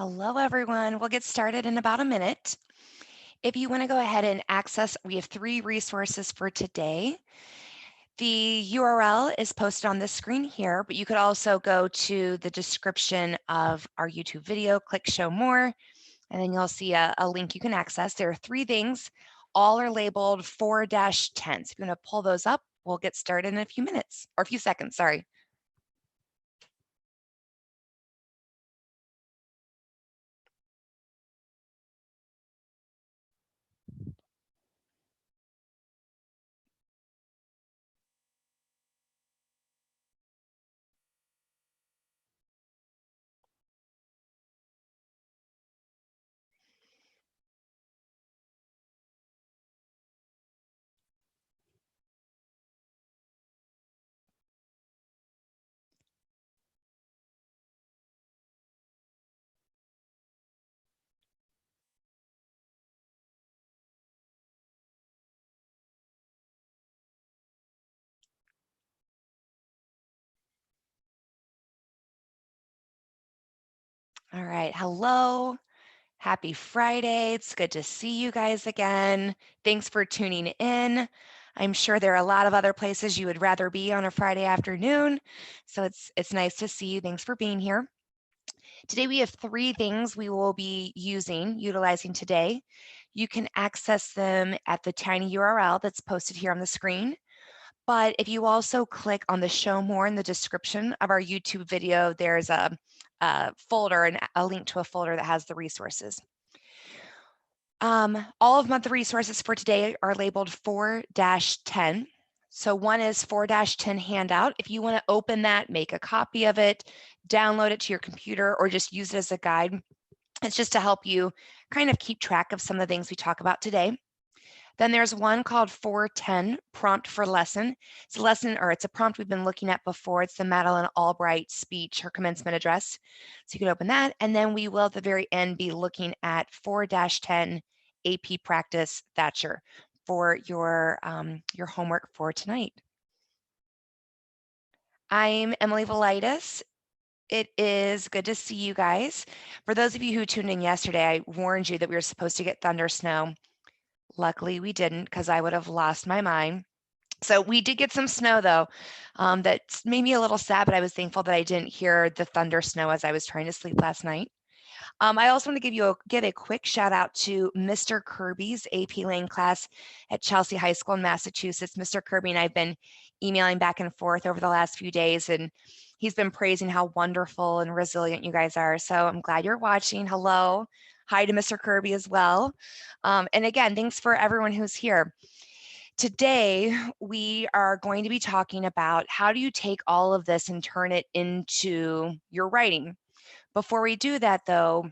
Hello, everyone. We'll get started in about a minute. If you want to go ahead and access, we have 3 resources for today. The URL is posted on this screen here, but you could also go to the description of our YouTube video, click Show More, and then you'll see a link you can access. There are 3 things. All are labeled 4-10. So if you want to pull those up, we'll get started in a few minutes, or a few seconds, sorry. All right, hello. Happy Friday. It's good to see you guys again. Thanks for tuning in. I'm sure there are a lot of other places you would rather be on a Friday afternoon. So it's nice to see you. Thanks for being here. Today we have 3 things we will be utilizing today. You can access them at the tiny URL that's posted here on the screen. But if you also click on the show more in the description of our YouTube video, there's a folder and a link to a folder that has the resources. All of the resources for today are labeled 4-10. So one is 4-10 handout. If you want to open that, make a copy of it, download it to your computer, or just use it as a guide. It's just to help you kind of keep track of some of the things we talk about today. Then there's one called 4-10 prompt for lesson. It's a lesson, or it's a prompt we've been looking at before. It's the Madeleine Albright speech, her commencement address. So you can open that. And then we will at the very end be looking at 4-10 AP practice Thatcher for your homework for tonight. I'm Emily Velitis. It is good to see you guys. For those of you who tuned in yesterday, I warned you that we were supposed to get thunder snow. Luckily, we didn't, because I would have lost my mind. So we did get some snow, though. That made me a little sad, but I was thankful that I didn't hear the thunder snow as I was trying to sleep last night. I also want to give a quick shout out to Mr. Kirby's AP Lang class at Chelsea High School in Massachusetts. Mr. Kirby and I have been emailing back and forth over the last few days, and he's been praising how wonderful and resilient you guys are. So I'm glad you're watching. Hello. Hi to Mr. Kirby as well. And again, thanks for everyone who's here. Today, we are going to be talking about how do you take all of this and turn it into your writing. Before we do that, though,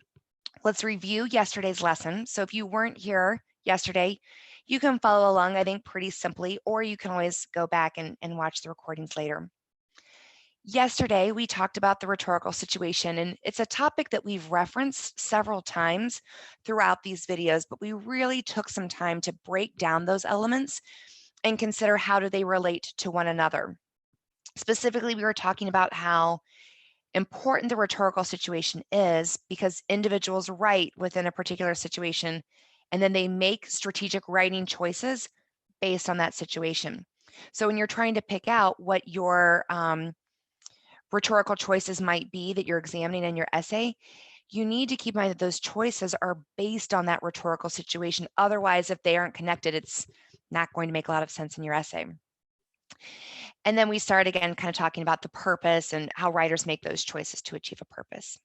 let's review yesterday's lesson. So if you weren't here yesterday, you can follow along, I think, pretty simply, or you can always go back and watch the recordings later. Yesterday, we talked about the rhetorical situation, and it's a topic that we've referenced several times throughout these videos, but we really took some time to break down those elements and consider how do they relate to one another. Specifically, we were talking about how important the rhetorical situation is because individuals write within a particular situation, and then they make strategic writing choices based on that situation. So when you're trying to pick out what your rhetorical choices might be that you're examining in your essay, you need to keep in mind that those choices are based on that rhetorical situation. Otherwise, if they aren't connected, it's not going to make a lot of sense in your essay. And then we start again kind of talking about the purpose and how writers make those choices to achieve a purpose.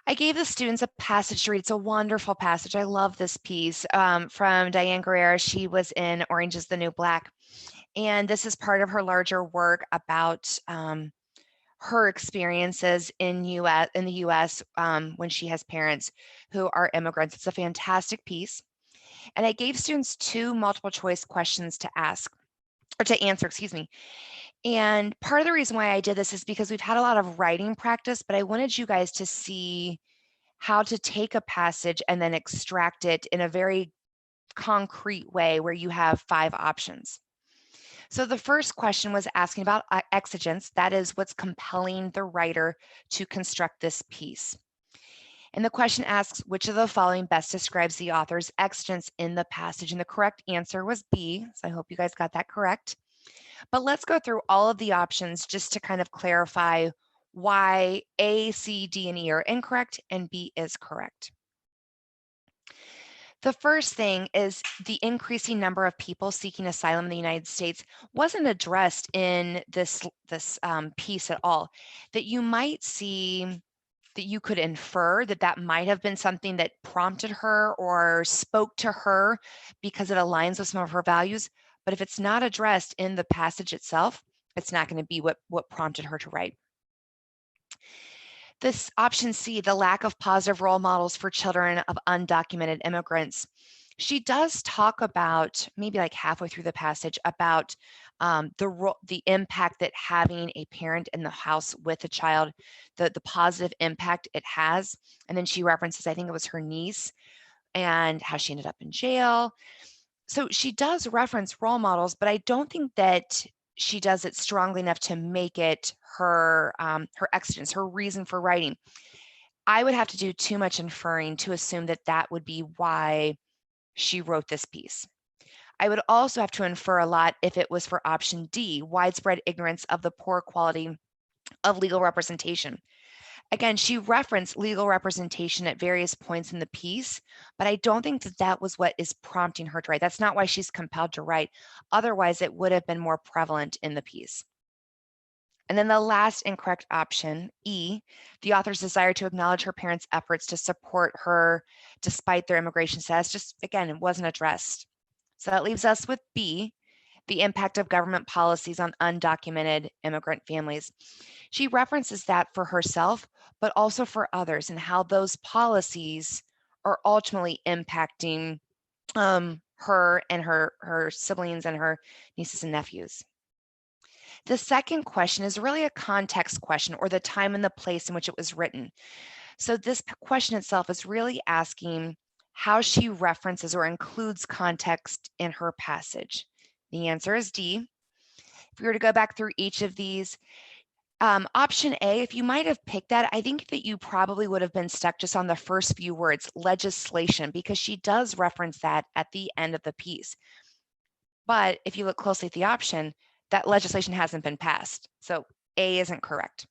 I gave the students a passage to read. It's a wonderful passage. I love this piece from Diane Guerrero. She was in Orange is the New Black. And this is part of her larger work about her experiences in the US when she has parents who are immigrants. It's a fantastic piece. And I gave students 2 multiple choice questions to ask, or to answer, excuse me. And part of the reason why I did this is because we've had a lot of writing practice, but I wanted you guys to see how to take a passage and then extract it in a very concrete way where you have 5 options. So the first question was asking about exigence, that is what's compelling the writer to construct this piece. And the question asks, which of the following best describes the author's exigence in the passage? And the correct answer was B. So I hope you guys got that correct. But let's go through all of the options just to kind of clarify why A, C, D, and E are incorrect and B is correct. The first thing is the increasing number of people seeking asylum in the United States wasn't addressed in this piece at all. That you might see, that you could infer that that might have been something that prompted her or spoke to her because it aligns with some of her values. But if it's not addressed in the passage itself, it's not going to be what prompted her to write. This option C, the lack of positive role models for children of undocumented immigrants. She does talk about, maybe like halfway through the passage, about the impact that having a parent in the house with a child, the positive impact it has. And then she references, I think it was her niece, and how she ended up in jail. So she does reference role models, but I don't think that she does it strongly enough to make it her exigence, her reason for writing. I would have to do too much inferring to assume that that would be why she wrote this piece. I would also have to infer a lot if it was for option D, widespread ignorance of the poor quality of legal representation. Again, she referenced legal representation at various points in the piece, but I don't think that that was what is prompting her to write. That's not why she's compelled to write. Otherwise, it would have been more prevalent in the piece. And then the last incorrect option, E, the author's desire to acknowledge her parents' efforts to support her despite their immigration status, just again, it wasn't addressed. So that leaves us with B, the impact of government policies on undocumented immigrant families. She references that for herself, but also for others, and how those policies are ultimately impacting her and her siblings and her nieces and nephews. The second question is really a context question, or the time and the place in which it was written. So this question itself is really asking how she references or includes context in her passage. The answer is D. If we were to go back through each of these, option A, if you might have picked that, I think that you probably would have been stuck just on the first few words, legislation, because she does reference that at the end of the piece. But if you look closely at the option, that legislation hasn't been passed. So A isn't correct.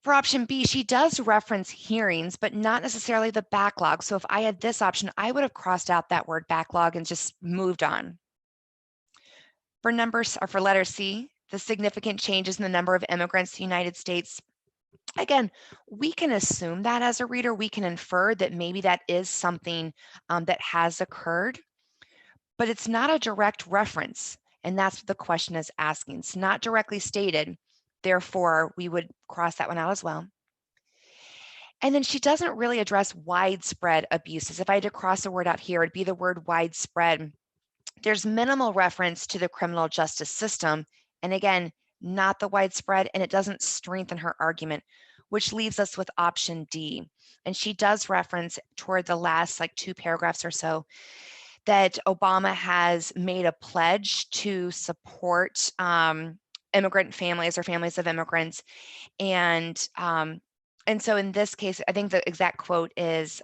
For option B, she does reference hearings, but not necessarily the backlog. So if I had this option, I would have crossed out that word backlog and just moved on. For letter C, the significant changes in the number of immigrants to the United States. Again, we can assume that as a reader, we can infer that maybe that is something that has occurred, but it's not a direct reference. And that's what the question is asking. It's not directly stated. Therefore, we would cross that one out as well. And then she doesn't really address widespread abuses. If I had to cross a word out here, it'd be the word widespread. There's minimal reference to the criminal justice system. And again, not the widespread, and it doesn't strengthen her argument, which leaves us with option D. And she does reference toward the last like 2 paragraphs or so that Obama has made a pledge to support immigrant families or families of immigrants. And so in this case, I think the exact quote is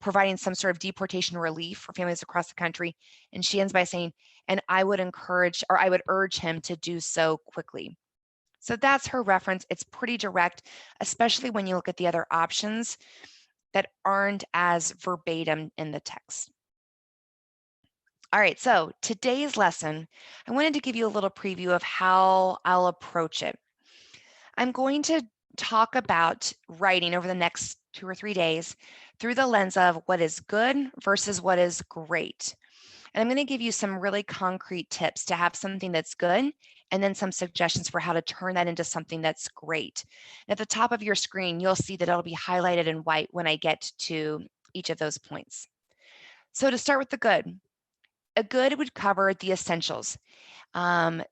providing some sort of deportation relief for families across the country. And she ends by saying, and I would urge him to do so quickly. So that's her reference. It's pretty direct, especially when you look at the other options that aren't as verbatim in the text. All right, so today's lesson, I wanted to give you a little preview of how I'll approach it. I'm going to talk about writing over the next 2 or 3 days through the lens of what is good versus what is great. And I'm going to give you some really concrete tips to have something that's good, and then some suggestions for how to turn that into something that's great. And at the top of your screen, you'll see that it'll be highlighted in white when I get to each of those points. So to start with the good, a good would cover the essentials.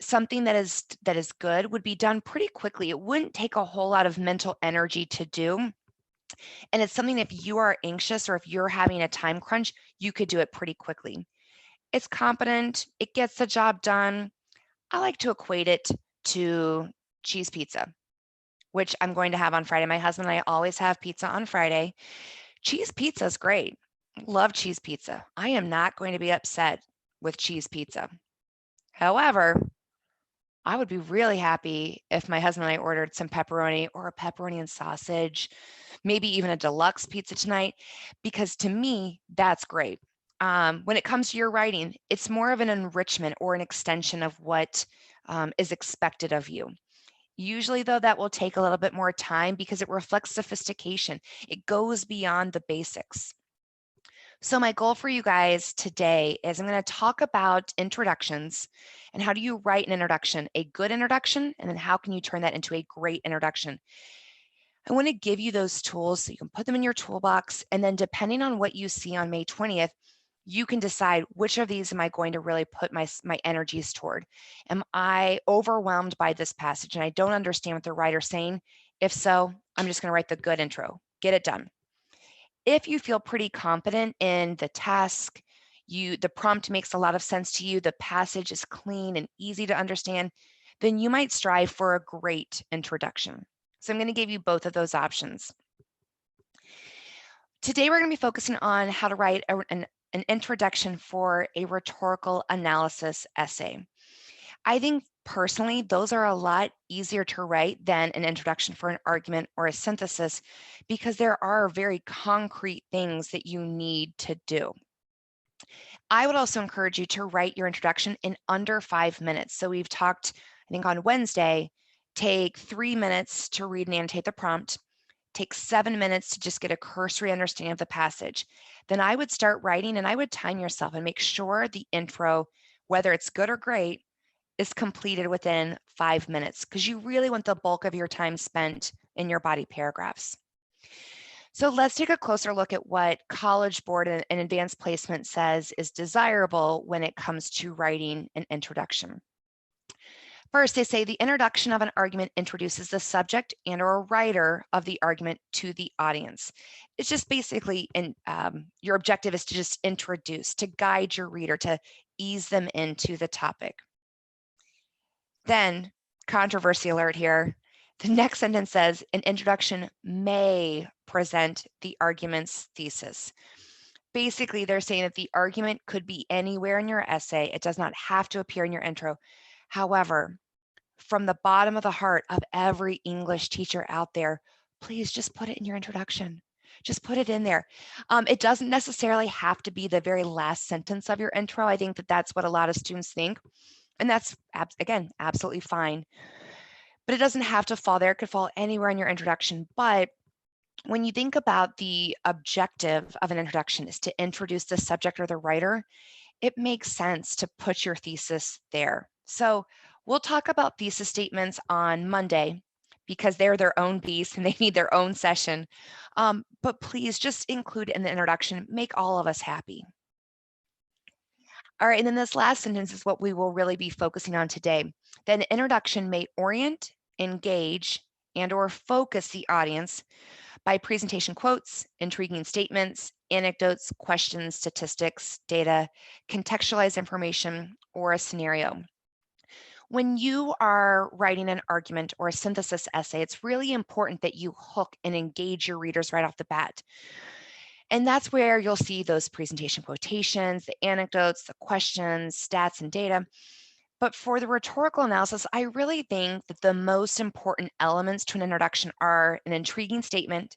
Something that is good would be done pretty quickly. It wouldn't take a whole lot of mental energy to do. And it's something if you are anxious or if you're having a time crunch, you could do it pretty quickly. It's competent. It gets the job done. I like to equate it to cheese pizza. which I'm going to have on Friday. My husband and I always have pizza on Friday. Cheese pizza is great. Love cheese pizza. I am not going to be upset with cheese pizza. However, I would be really happy if my husband and I ordered some pepperoni or a pepperoni and sausage, maybe even a deluxe pizza tonight, because to me, that's great. When it comes to your writing, it's more of an enrichment or an extension of what is expected of you. Usually, though, that will take a little bit more time because it reflects sophistication. It goes beyond the basics. So my goal for you guys today is I'm going to talk about introductions and how do you write an introduction, a good introduction, and then how can you turn that into a great introduction. I want to give you those tools so you can put them in your toolbox, and then depending on what you see on May 20th, you can decide which of these am I going to really put my energies toward. Am I overwhelmed by this passage and I don't understand what the writer's saying? If so, I'm just going to write the good intro, get it done. If you feel pretty confident in the task, the prompt makes a lot of sense to you, the passage is clean and easy to understand, then you might strive for a great introduction. So I'm going to give you both of those options. Today, we're going to be focusing on how to write an introduction for a rhetorical analysis essay. I think personally, those are a lot easier to write than an introduction for an argument or a synthesis because there are very concrete things that you need to do. I would also encourage you to write your introduction in under 5 minutes. So we've talked, I think on Wednesday, take 3 minutes to read and annotate the prompt, take 7 minutes to just get a cursory understanding of the passage. Then I would start writing and I would time yourself and make sure the intro, whether it's good or great, is completed within 5 minutes because you really want the bulk of your time spent in your body paragraphs. So let's take a closer look at what College Board and Advanced Placement says is desirable when it comes to writing an introduction. First, they say the introduction of an argument introduces the subject and or writer of the argument to the audience. It's just basically, your objective is to just introduce, to guide your reader, to ease them into the topic. Then, controversy alert here, the next sentence says, an introduction may present the argument's thesis. Basically, they're saying that the argument could be anywhere in your essay. It does not have to appear in your intro. However, from the bottom of the heart of every English teacher out there, please just put it in your introduction. Just put it in there. It doesn't necessarily have to be the very last sentence of your intro. I think that that's what a lot of students think. And that's, again, absolutely fine. But it doesn't have to fall there. It could fall anywhere in your introduction. But when you think about the objective of an introduction is to introduce the subject or the writer, it makes sense to put your thesis there. So we'll talk about thesis statements on Monday because they're their own beast and they need their own session. But please just include in the introduction, make all of us happy. All right, and then this last sentence is what we will really be focusing on today. Then the introduction may orient, engage, and or focus the audience by presentation quotes, intriguing statements, anecdotes, questions, statistics, data, contextualized information, or a scenario. When you are writing an argument or a synthesis essay, it's really important that you hook and engage your readers right off the bat. And that's where you'll see those presentation quotations, the anecdotes, the questions, stats, and data. But for the rhetorical analysis, I really think that the most important elements to an introduction are an intriguing statement,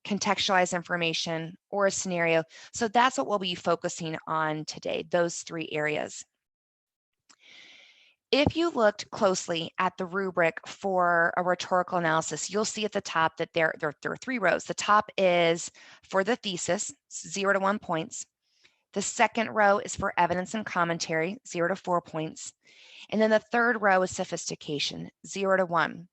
contextualized information, or a scenario. So that's what we'll be focusing on today, those 3 areas. If you looked closely at the rubric for a rhetorical analysis, you'll see at the top that there are 3 rows. The top is for the thesis, 0 to 1 points. The second row is for evidence and commentary, 0 to 4 points. And then the third row is sophistication, 0 to 1.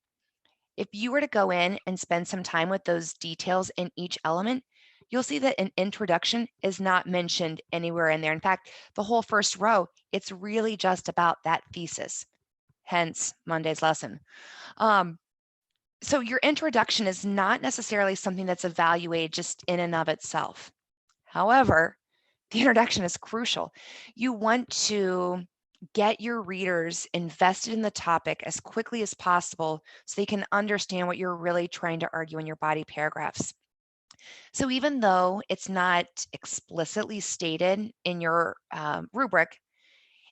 If you were to go in and spend some time with those details in each element, you'll see that an introduction is not mentioned anywhere in there. In fact, the whole first row, it's really just about that thesis, hence Monday's lesson. So your introduction is not necessarily something that's evaluated just in and of itself. However, the introduction is crucial. You want to Get your readers invested in the topic as quickly as possible so they can understand what you're really trying to argue in your body paragraphs. So even though it's not explicitly stated in your rubric,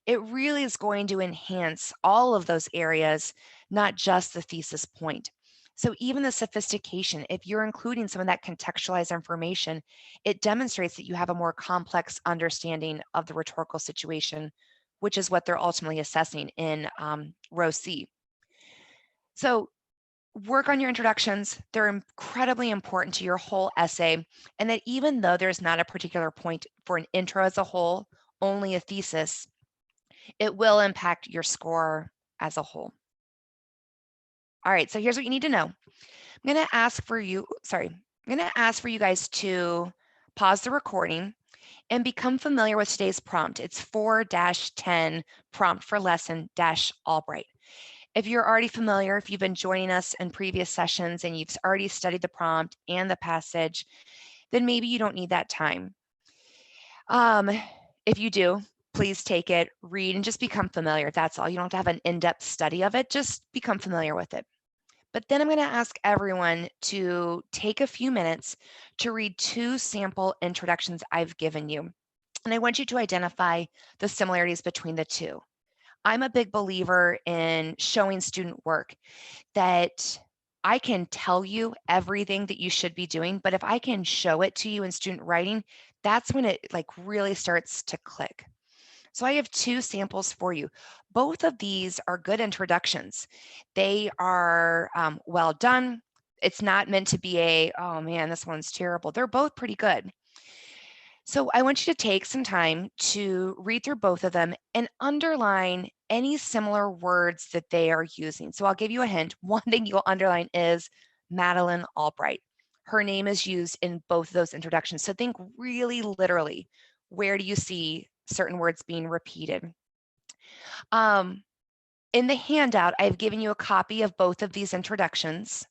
it really is going to enhance all of those areas, not just the thesis point. So even the sophistication, if you're including some of that contextualized information, it demonstrates that you have a more complex understanding of the rhetorical situation, which is what they're ultimately assessing in row C. So work on your introductions. They're incredibly important to your whole essay. And that even though there's not a particular point for an intro as a whole, only a thesis, it will impact your score as a whole. All right, so here's what you need to know. I'm going to ask for you guys to pause the recording and become familiar with today's prompt. It's 4-10 prompt for lesson Albright. If you're already familiar, if you've been joining us in previous sessions and you've already studied the prompt and the passage, then maybe you don't need that time. If you do, please take it, read, and just become familiar. That's all. You don't have to have an in-depth study of it. Just become familiar with it. But then I'm going to ask everyone to take a few minutes to read 2 sample introductions I've given you. And I want you to identify the similarities between the 2. I'm a big believer in showing student work, that I can tell you everything that you should be doing, but if I can show it to you in student writing, that's when it really starts to click. So I have 2 samples for you. Both of these are good introductions. They are well done. It's not meant to be a, oh man, this one's terrible. They're both pretty good. So I want you to take some time to read through both of them and underline any similar words that they are using. So I'll give you a hint. One thing you'll underline is Madeleine Albright. Her name is used in both of those introductions. So think really literally, where do you see certain words being repeated? In the handout, I've given you a copy of both of these introductions.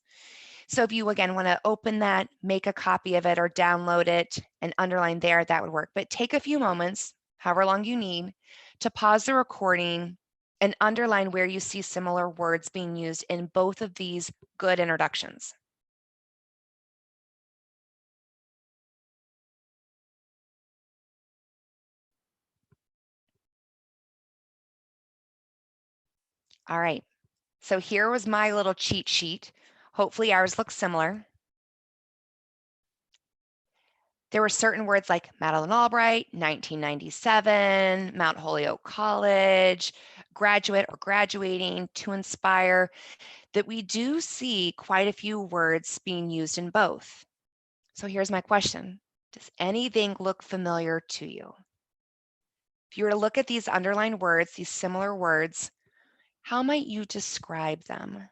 So if you, again, want to open that, make a copy of it or download it and underline there, that would work. But take a few moments, however long you need, to pause the recording and underline where you see similar words being used in both of these good introductions. All right, so here was my little cheat sheet. Hopefully ours looks similar. There were certain words like Madeleine Albright, 1997, Mount Holyoke College, graduate or graduating, to inspire, that we do see quite a few words being used in both. So here's my question. Does anything look familiar to you? If you were to look at these underlined words, these similar words, how might you describe them?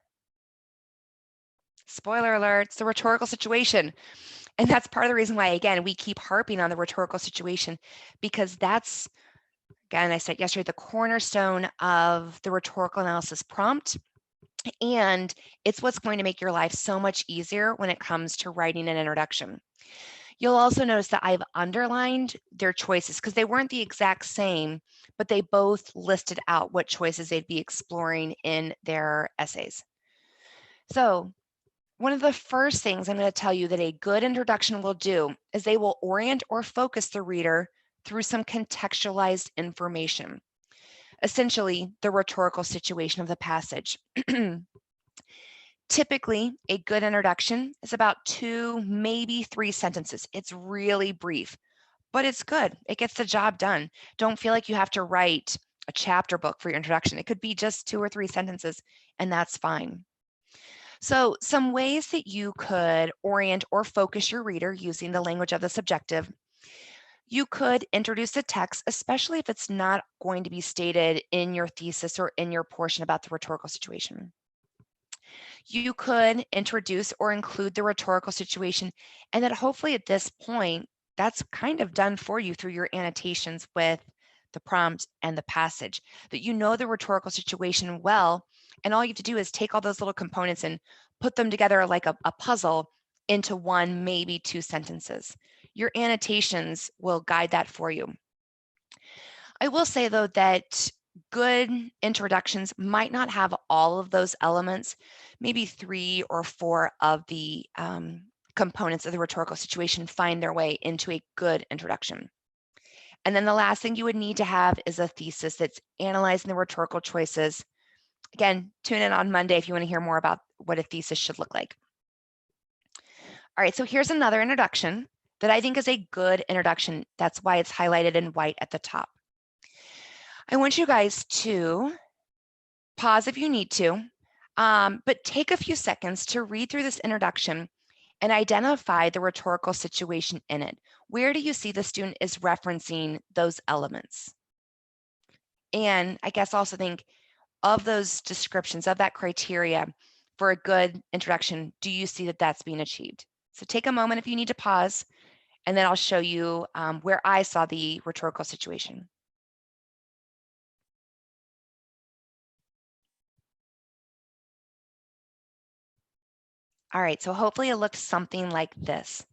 Spoiler alert, it's the rhetorical situation. And that's part of the reason why, again, we keep harping on the rhetorical situation, because that's, again, I said yesterday, the cornerstone of the rhetorical analysis prompt. And it's what's going to make your life so much easier when it comes to writing an introduction. You'll also notice that I've underlined their choices because they weren't the exact same, but they both listed out what choices they'd be exploring in their essays. So one of the first things I'm going to tell you that a good introduction will do is they will orient or focus the reader through some contextualized information, essentially the rhetorical situation of the passage. Typically, a good introduction is about 2, maybe 3 sentences. It's really brief, but it's good. It gets the job done. Don't feel like you have to write a chapter book for your introduction. It could be just 2 or 3 sentences, and that's fine. So some ways that you could orient or focus your reader using the language of the subjective. You could introduce the text, especially if it's not going to be stated in your thesis or in your portion about the rhetorical situation. You could introduce or include the rhetorical situation, and that hopefully at this point, that's kind of done for you through your annotations with the prompt and the passage, that you know the rhetorical situation well, and all you have to do is take all those little components and put them together like a puzzle into 1, maybe 2 sentences. Your annotations will guide that for you. I will say, though, that Good introductions might not have all of those elements, maybe 3 or 4 of the components of the rhetorical situation find their way into a good introduction. And then the last thing you would need to have is a thesis that's analyzing the rhetorical choices. Again, tune in on Monday if you want to hear more about what a thesis should look like. All right, so here's another introduction that I think is a good introduction. That's why it's highlighted in white at the top. I want you guys to pause if you need to, but take a few seconds to read through this introduction and identify the rhetorical situation in it. Where do you see the student is referencing those elements? And I guess also think of those descriptions, of that criteria for a good introduction, do you see that that's being achieved? So take a moment if you need to pause, and then I'll show you where I saw the rhetorical situation. All right, so hopefully it looks something like this.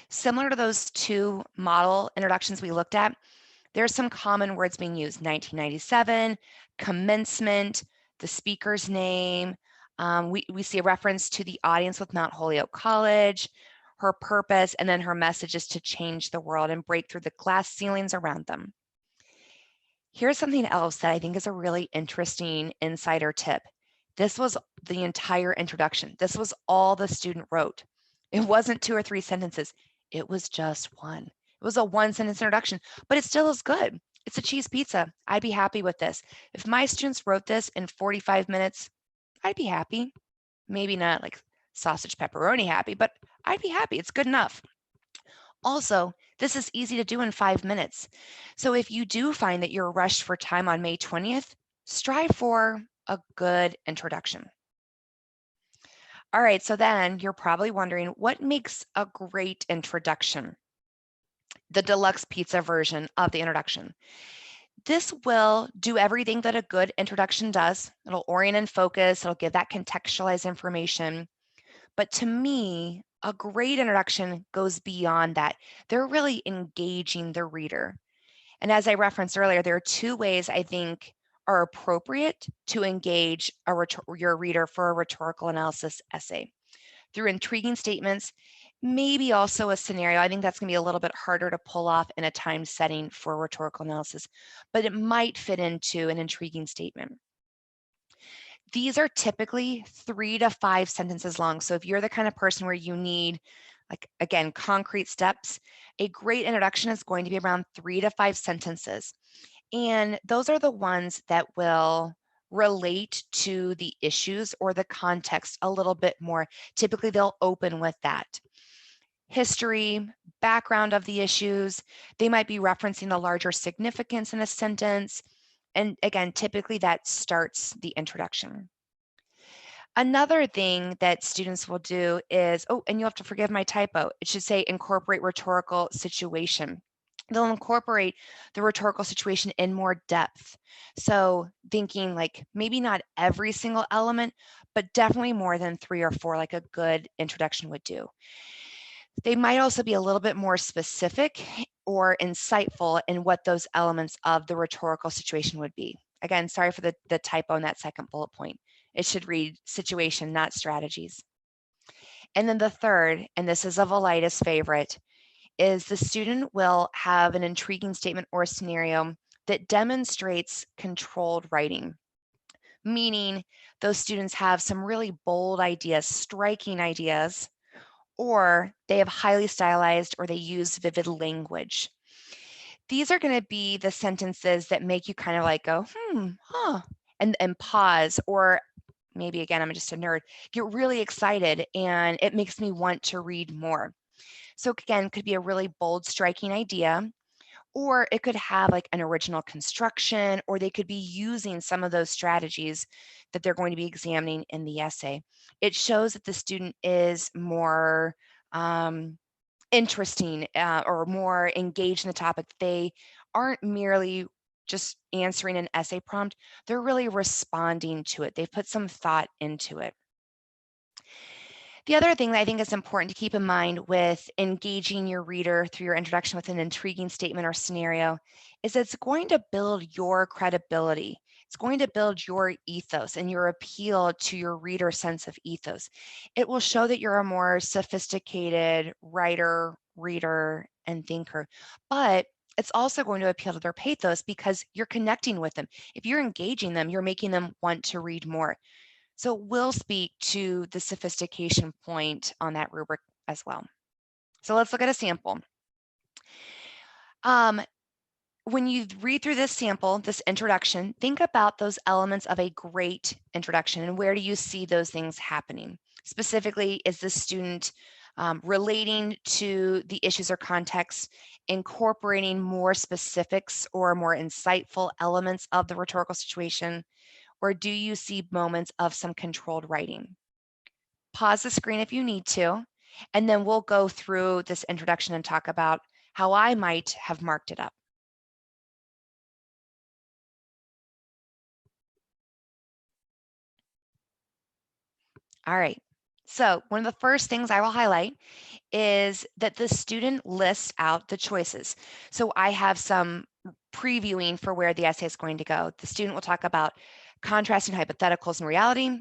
Similar to those two model introductions we looked at, there's some common words being used: 1997, commencement, the speaker's name. We see a reference to the audience with Mount Holyoke College, her purpose, and then her message is to change the world and break through the glass ceilings around them. Here's something else that I think is a really interesting insider tip. This was the entire introduction. This was all the student wrote. It wasn't 2 or 3 sentences. It was just one. It was a 1-sentence introduction, but it still is good. It's a cheese pizza. I'd be happy with this. If my students wrote this in 45 minutes, I'd be happy. Maybe not like sausage pepperoni happy, but I'd be happy. It's good enough. Also, this is easy to do in 5 minutes. So if you do find that you're rushed for time on May 20th, strive for a good introduction. All right, so then you're probably wondering, what makes a great introduction? The deluxe pizza version of the introduction. This will do everything that a good introduction does. It'll orient and focus, it'll give that contextualized information. But to me, a great introduction goes beyond that. They're really engaging the reader. And as I referenced earlier, there are 2 ways I think are appropriate to engage your reader for a rhetorical analysis essay. Through intriguing statements, maybe also a scenario. I think that's going to be a little bit harder to pull off in a time setting for rhetorical analysis, but it might fit into an intriguing statement. These are typically 3 to 5 sentences long. So if you're the kind of person where you need, like, again, concrete steps, a great introduction is going to be around 3 to 5 sentences. And those are the ones that will relate to the issues or the context a little bit more. Typically, they'll open with that history, background of the issues. They might be referencing the larger significance in a sentence. And again, typically that starts the introduction. Another thing that students will do is, oh, and you'll have to forgive my typo. It should say incorporate rhetorical situation. They'll incorporate the rhetorical situation in more depth. So thinking like maybe not every single element, but definitely more than 3 or 4, like a good introduction would do. They might also be a little bit more specific or insightful in what those elements of the rhetorical situation would be. Again, sorry for the typo in that second bullet point. It should read situation, not strategies. And then the third, and this is a Velitis favorite, is the student will have an intriguing statement or scenario that demonstrates controlled writing, meaning those students have some really bold ideas, striking ideas, or they have highly stylized or they use vivid language. These are going to be the sentences that make you kind of like go, huh, and pause, or maybe again, I'm just a nerd, get really excited and it makes me want to read more. So again, could be a really bold, striking idea, or it could have like an original construction, or they could be using some of those strategies that they're going to be examining in the essay. It shows that the student is more interesting or more engaged in the topic. They aren't merely just answering an essay prompt, they're really responding to it. They've put some thought into it. The other thing that I think is important to keep in mind with engaging your reader through your introduction with an intriguing statement or scenario is it's going to build your credibility. It's going to build your ethos and your appeal to your reader sense of ethos. It will show that you're a more sophisticated writer, reader, and thinker. But it's also going to appeal to their pathos because you're connecting with them. If you're engaging them, you're making them want to read more. So we'll speak to the sophistication point on that rubric as well. So let's look at a sample. When you read through this sample, this introduction, think about those elements of a great introduction and where do you see those things happening? Specifically, is the student relating to the issues or context, incorporating more specifics or more insightful elements of the rhetorical situation, or do you see moments of some controlled writing? Pause the screen if you need to, and then we'll go through this introduction and talk about how I might have marked it up. All right, so one of the first things I will highlight is that the student lists out the choices. So I have some previewing for where the essay is going to go. The student will talk about contrasting hypotheticals and reality,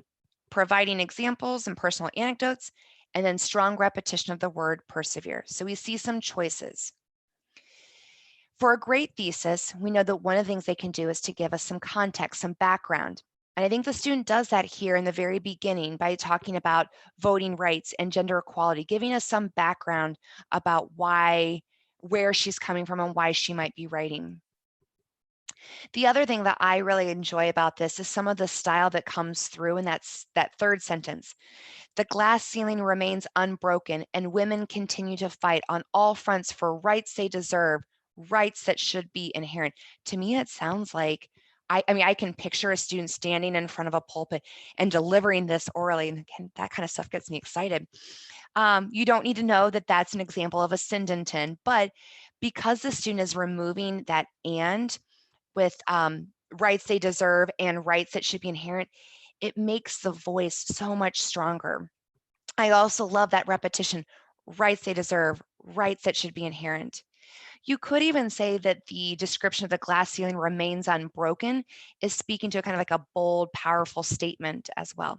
providing examples and personal anecdotes, and then strong repetition of the word persevere. So we see some choices. For a great thesis, we know that one of the things they can do is to give us some context, some background. And I think the student does that here in the very beginning by talking about voting rights and gender equality, giving us some background about where she's coming from and why she might be writing. The other thing that I really enjoy about this is some of the style that comes through in that third sentence. The glass ceiling remains unbroken and women continue to fight on all fronts for rights they deserve, rights that should be inherent. To me, it sounds like, I mean, I can picture a student standing in front of a pulpit and delivering this orally, and again, that kind of stuff gets me excited. You don't need to know that that's an example of a syndenton, but because the student is removing that and with rights they deserve and rights that should be inherent, it makes the voice so much stronger. I also love that repetition, rights they deserve, rights that should be inherent. You could even say that the description of the glass ceiling remains unbroken is speaking to a kind of like a bold, powerful statement as well.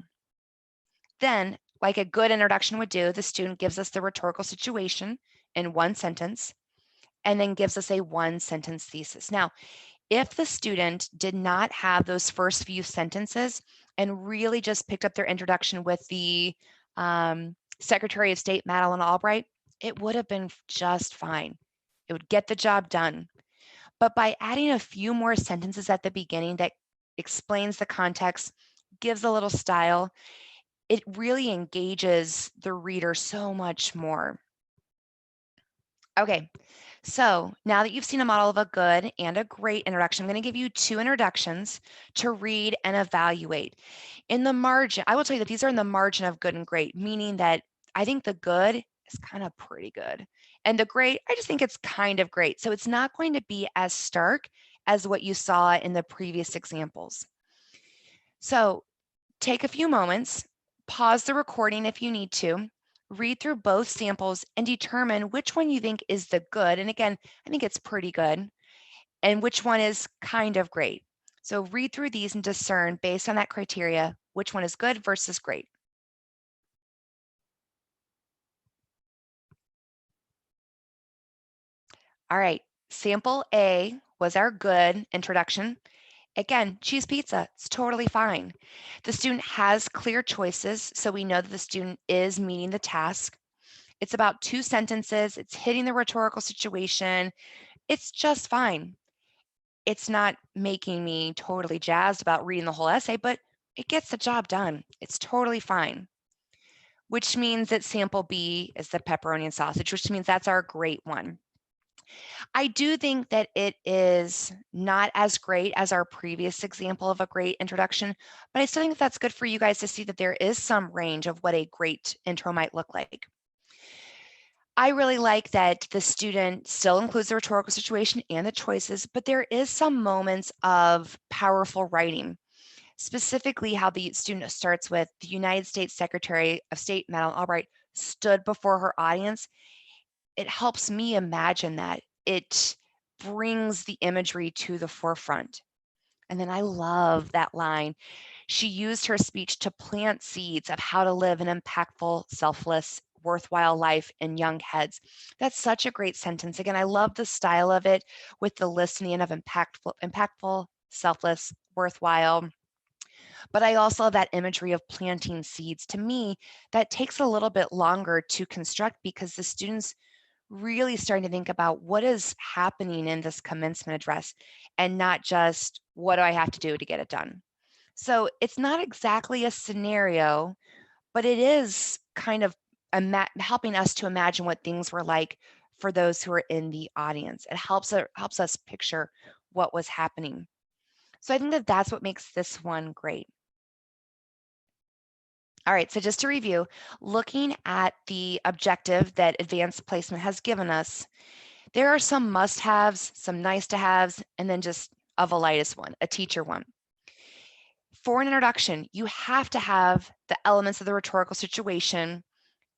Then, like a good introduction would do, the student gives us the rhetorical situation in one sentence and then gives us a one sentence thesis. Now, if the student did not have those first few sentences and really just picked up their introduction with the Secretary of State, Madeleine Albright, it would have been just fine. It would get the job done. But by adding a few more sentences at the beginning that explains the context, gives a little style, it really engages the reader so much more. Okay, so now that you've seen a model of a good and a great introduction, I'm going to give you two introductions to read and evaluate. In the margin, I will tell you that these are in the margin of good and great, meaning that I think the good is kind of pretty good. And the great, I just think it's kind of great. So it's not going to be as stark as what you saw in the previous examples. So take a few moments, pause the recording if you need to, read through both samples and determine which one you think is the good. And again, I think it's pretty good. And which one is kind of great. So read through these and discern based on that criteria, which one is good versus great. All right, sample A was our good introduction. Again, cheese pizza, it's totally fine. The student has clear choices, so we know that the student is meeting the task. It's about two sentences, it's hitting the rhetorical situation, it's just fine. It's not making me totally jazzed about reading the whole essay, but it gets the job done. It's totally fine. Which means that sample B is the pepperoni and sausage, which means that's our great one. I do think that it is not as great as our previous example of a great introduction, but I still think that's good for you guys to see that there is some range of what a great intro might look like. I really like that the student still includes the rhetorical situation and the choices, but there is some moments of powerful writing, specifically how the student starts with the United States Secretary of State, Madeleine Albright, stood before her audience. It helps me imagine that. It brings the imagery to the forefront. And then I love that line. She used her speech to plant seeds of how to live an impactful, selfless, worthwhile life in young heads. That's such a great sentence. Again, I love the style of it with the listening of impactful, selfless, worthwhile. But I also have that imagery of planting seeds. To me, that takes a little bit longer to construct because the students really starting to think about what is happening in this commencement address and not just what do I have to do to get it done. So it's not exactly a scenario, but it is kind of helping us to imagine what things were like for those who are in the audience. It helps us picture what was happening. So I think that that's what makes this one great. All right, so just to review, looking at the objective that advanced placement has given us, there are some must-haves, some nice-to-haves, and then just a volitis one, a teacher one. For an introduction, you have to have the elements of the rhetorical situation,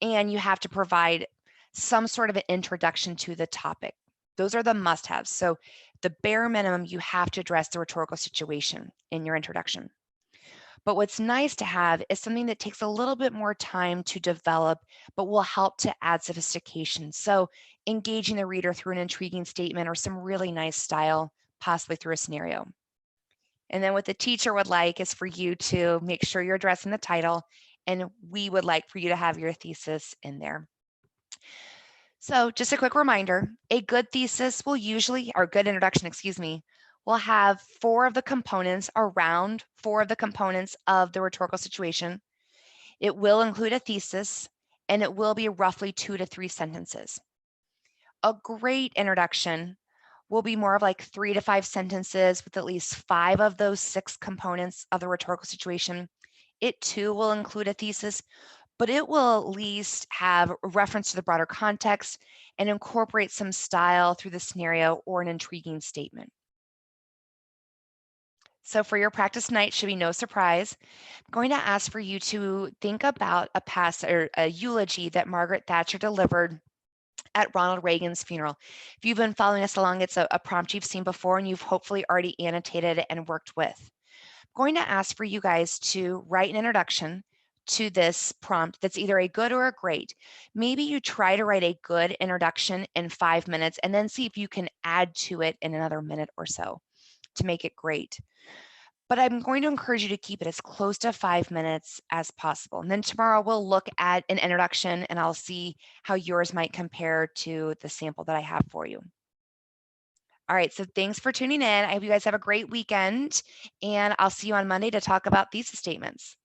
and you have to provide some sort of an introduction to the topic. Those are the must-haves. So the bare minimum, you have to address the rhetorical situation in your introduction. But what's nice to have is something that takes a little bit more time to develop, but will help to add sophistication. So engaging the reader through an intriguing statement or some really nice style, possibly through a scenario. And then what the teacher would like is for you to make sure you're addressing the title, and we would like for you to have your thesis in there. So just a quick reminder, a good thesis will usually, or good introduction, excuse me, will have four of the components of the rhetorical situation. It will include a thesis, and it will be roughly 2 to 3 sentences. A great introduction will be more of like 3 to 5 sentences with at least 5 of those 6 components of the rhetorical situation. It too will include a thesis, but it will at least have a reference to the broader context and incorporate some style through the scenario or an intriguing statement. So for your practice tonight, should be no surprise. I'm going to ask for you to think about a eulogy that Margaret Thatcher delivered at Ronald Reagan's funeral. If you've been following us along, it's a prompt you've seen before and you've hopefully already annotated and worked with. I'm going to ask for you guys to write an introduction to this prompt that's either a good or a great. Maybe you try to write a good introduction in 5 minutes and then see if you can add to it in another minute or so to make it great. But I'm going to encourage you to keep it as close to 5 minutes as possible. And then tomorrow we'll look at an introduction and I'll see how yours might compare to the sample that I have for you. All right, so thanks for tuning in. I hope you guys have a great weekend, and I'll see you on Monday to talk about thesis statements.